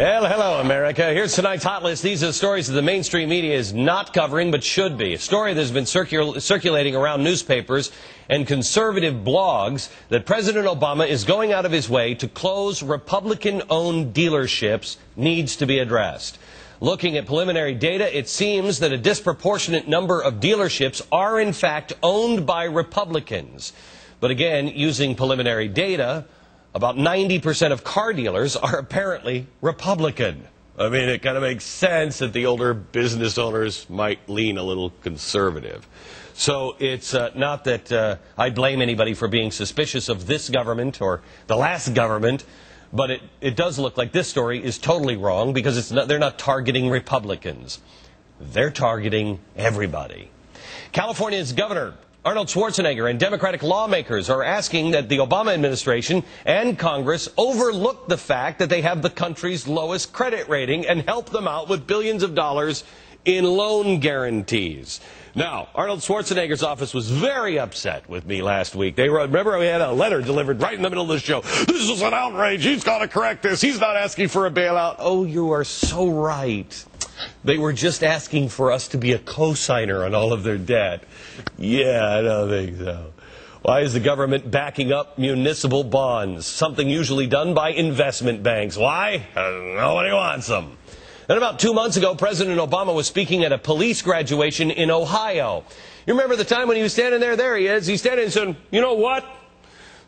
Well, hello, America. Here's tonight's hot list. These are the stories that the mainstream media is not covering, but should be. A story that's been circulating around newspapers and conservative blogs that President Obama is going out of his way to close Republican-owned dealerships needs to be addressed. Looking at preliminary data, it seems that a disproportionate number of dealerships are, in fact, owned by Republicans. But again, using preliminary data, about 90% of car dealers are apparently Republican. I mean, it kind of makes sense that the older business owners might lean a little conservative. So it's not that I blame anybody for being suspicious of this government or the last government, but it does look like this story is totally wrong because they're not targeting Republicans. They're targeting everybody. California's governor Arnold Schwarzenegger and Democratic lawmakers are asking that the Obama administration and Congress overlook the fact that they have the country's lowest credit rating and help them out with billions of dollars in loan guarantees. Now, Arnold Schwarzenegger's office was very upset with me last week. Remember, we had a letter delivered right in the middle of the show. This is an outrage. He's got to correct this. He's not asking for a bailout. Oh, you are so right. They were just asking for us to be a co-signer on all of their debt. Yeah, I don't think so. Why is the government backing up municipal bonds? Something usually done by investment banks. Why? Nobody wants them. And about 2 months ago, President Obama was speaking at a police graduation in Ohio. You remember the time when he was standing there? There he is. He's standing and saying, you know what?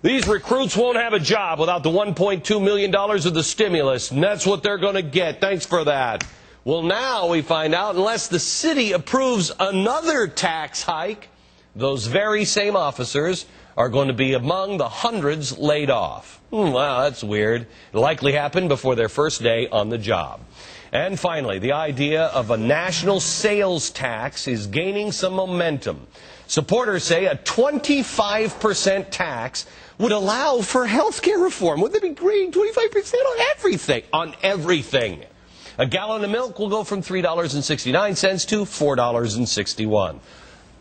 These recruits won't have a job without the $1.2 million of the stimulus, and that's what they're going to get. Thanks for that. Well, now we find out, unless the city approves another tax hike, those very same officers are going to be among the hundreds laid off. Wow, that's weird. It'll likely happen before their first day on the job. And finally, the idea of a national sales tax is gaining some momentum. Supporters say a 25% tax would allow for health care reform. Wouldn't that be great? 25% on everything. On everything. A gallon of milk will go from $3.69 to $4.61.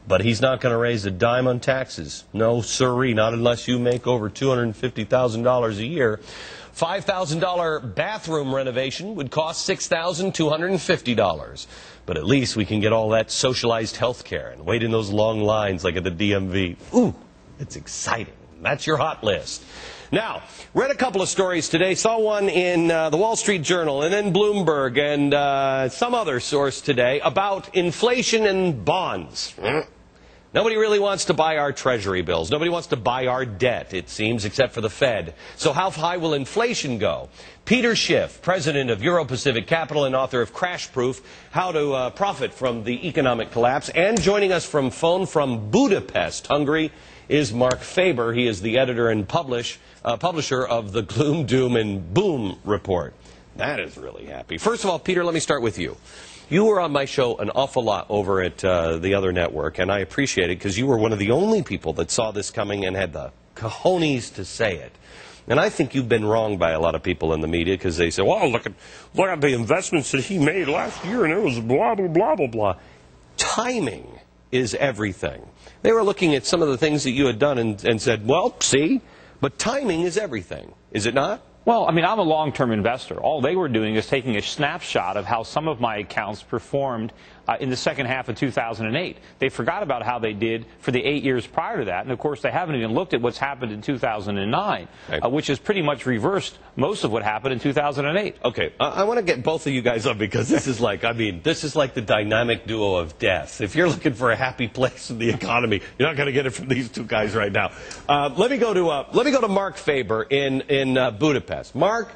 But he's not going to raise a dime on taxes. No, sirree, not unless you make over $250,000 a year. $5,000 bathroom renovation would cost $6,250. But at least we can get all that socialized health care and wait in those long lines like at the DMV. Ooh, it's exciting. That's your hot list. Now, read a couple of stories today. Saw one in the Wall Street Journal and then Bloomberg and some other source today about inflation and bonds. Nobody really wants to buy our treasury bills. Nobody wants to buy our debt, it seems, except for the Fed. So how high will inflation go? Peter Schiff, president of Euro-Pacific Capital and author of Crash Proof, How to Profit from the Economic Collapse. And joining us from phone from Budapest, Hungary, is Mark Faber. He is the editor and publisher of the Gloom, Doom, and Boom report. That is really happy. First of all, Peter, let me start with you. You were on my show an awful lot over at the other network, and I appreciate it because you were one of the only people that saw this coming and had the cojones to say it. And I think you've been wronged by a lot of people in the media because they say, well, look at the investments that he made last year, and it was blah, blah, blah, blah, blah. Timing is everything. They were looking at some of the things that you had done and said, well, see, but timing is everything. Is it not? Well, I mean, I'm a long-term investor. All they were doing is taking a snapshot of how some of my accounts performed in the second half of 2008. They forgot about how they did for the 8 years prior to that. And, of course, they haven't even looked at what's happened in 2009, which has pretty much reversed most of what happened in 2008. Okay, I want to get both of you guys up because this is like, this is like the dynamic duo of death. If you're looking for a happy place in the economy, you're not going to get it from these two guys right now. Let me go to Mark Faber in Budapest. Mark,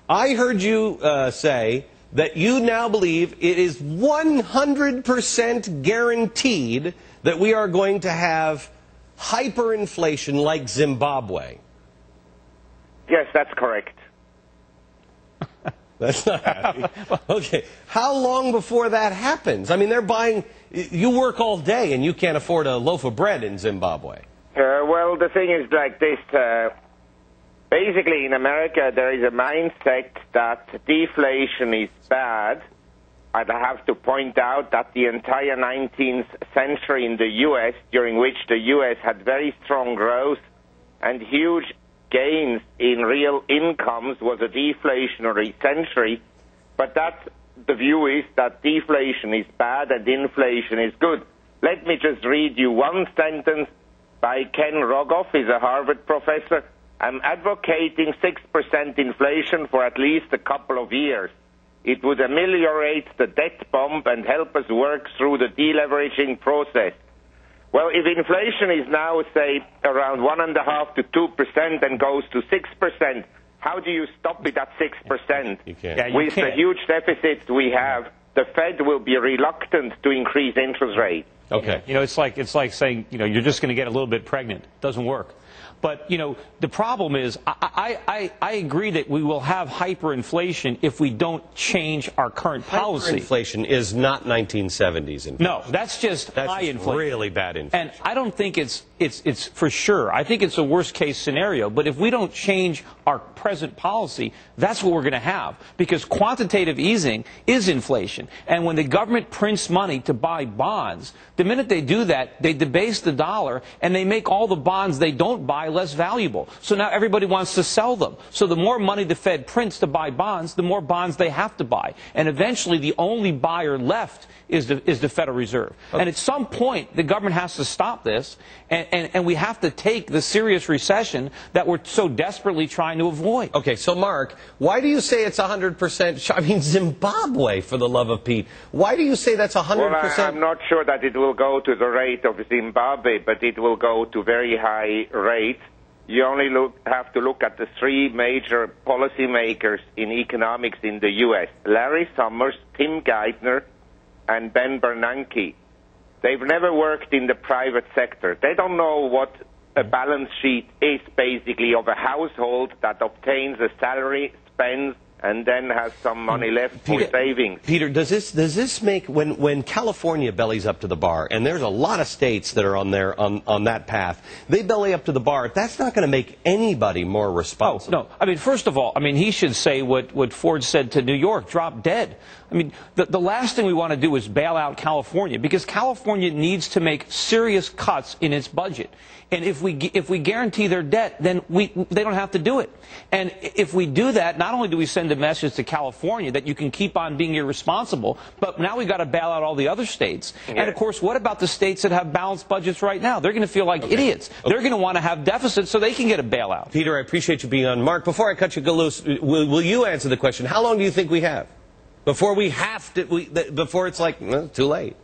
I heard you say that you now believe it is 100% guaranteed that we are going to have hyperinflation like Zimbabwe. Yes, that's correct. That's not happy. Okay, how long before that happens? I mean, they're buying, you work all day and you can't afford a loaf of bread in Zimbabwe. Well, the thing is like this. Basically, in America, there is a mindset that deflation is bad. I'd have to point out that the entire 19th century in the U.S., during which the U.S. had very strong growth and huge gains in real incomes, was a deflationary century. But the view is that deflation is bad and inflation is good. Let me just read you one sentence by Ken Rogoff, he's a Harvard professor. I'm advocating 6% inflation for at least a couple of years. It would ameliorate the debt bomb and help us work through the deleveraging process. Well, if inflation is now, say, around 1.5% to 2% and goes to 6%, how do you stop it at 6%? You can't. Yeah, you With can't. the huge deficits we have, the Fed will be reluctant to increase interest rates. Okay. You know, it's like saying, you know, you're just going to get a little bit pregnant. It doesn't work. But, you know, the problem is I agree that we will have hyperinflation if we don't change our current policy. Hyperinflation is not 1970s inflation. No, that's just high inflation. Really bad inflation. And I don't think it's for sure. I think it's a worst case scenario. But if we don't change our present policy, that's what we're going to have. Because quantitative easing is inflation. And when the government prints money to buy bonds, the minute they do that, they debase the dollar and they make all the bonds they don't buy less valuable. So now everybody wants to sell them. So the more money the Fed prints to buy bonds, the more bonds they have to buy. And eventually the only buyer left is the Federal Reserve. Okay. And at some point, the government has to stop this, and we have to take the serious recession that we're so desperately trying to avoid. Okay, so Mark, why do you say it's 100%? I mean, Zimbabwe, for the love of Pete. Why do you say that's 100%? Well, I'm not sure that it will go to the rate of Zimbabwe, but it will go to very high rates. You only have to look at the three major policymakers in economics in the U.S., Larry Summers, Tim Geithner, and Ben Bernanke. They've never worked in the private sector. They don't know what a balance sheet is, basically, of a household that obtains a salary, spends, and then has some money left for savings. Peter, does this make, when California bellies up to the bar, and there's a lot of states that are on that path, they belly up to the bar, that's not going to make anybody more responsible. Oh, no. I mean, first of all, I mean, he should say what Ford said to New York, drop dead. I mean, the last thing we want to do is bail out California, because California needs to make serious cuts in its budget. And if we guarantee their debt, then they don't have to do it. And if we do that, not only do we send a message to California that you can keep on being irresponsible, but now we've got to bail out all the other states. Yeah. And, of course, what about the states that have balanced budgets right now? They're going to feel like idiots. Okay. They're going to want to have deficits so they can get a bailout. Peter, I appreciate you being on. Mark, before I cut you loose, will you answer the question? How long do you think we have before we have to? Before it's like too late.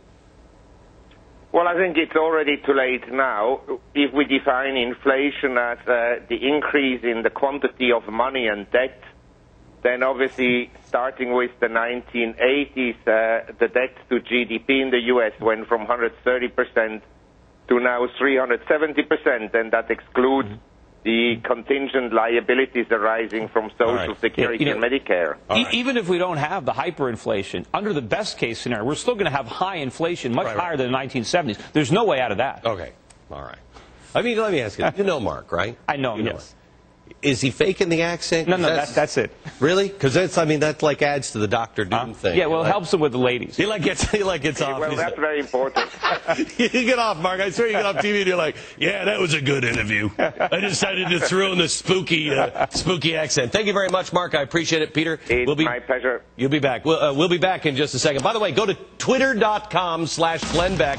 Well, I think it's already too late now. If we define inflation as the increase in the quantity of money and debt, then obviously starting with the 1980s, the debt to GDP in the U.S. went from 130% to now 370%, and that excludes the contingent liabilities arising from Social Security and Medicare. Even if we don't have the hyperinflation, under the best case scenario, we're still going to have high inflation, much higher than the 1970s. There's no way out of that. Okay. All right. I mean, let me ask you. You know Mark, right? I know him, yes. Is he faking the accent? No, that's it. Really? Because that like adds to the Dr. Doom thing. Yeah, well, it helps him with the ladies. He gets off. Well, that's very important. You get off, Mark. I swear you get off TV and you're like, yeah, that was a good interview. I decided to throw in the spooky accent. Thank you very much, Mark. I appreciate it, Peter. It's my pleasure. You'll be back. We'll be back in just a second. By the way, go to twitter.com/Glenn Beck.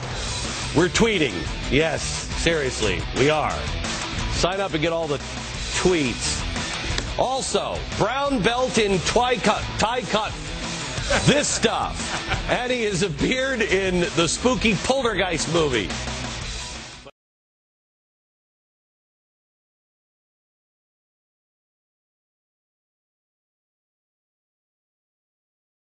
We're tweeting. Yes, seriously, we are. Sign up and get all the tweets. Also, brown belt in tie cut. This stuff. And he has appeared in the spooky Poltergeist movie.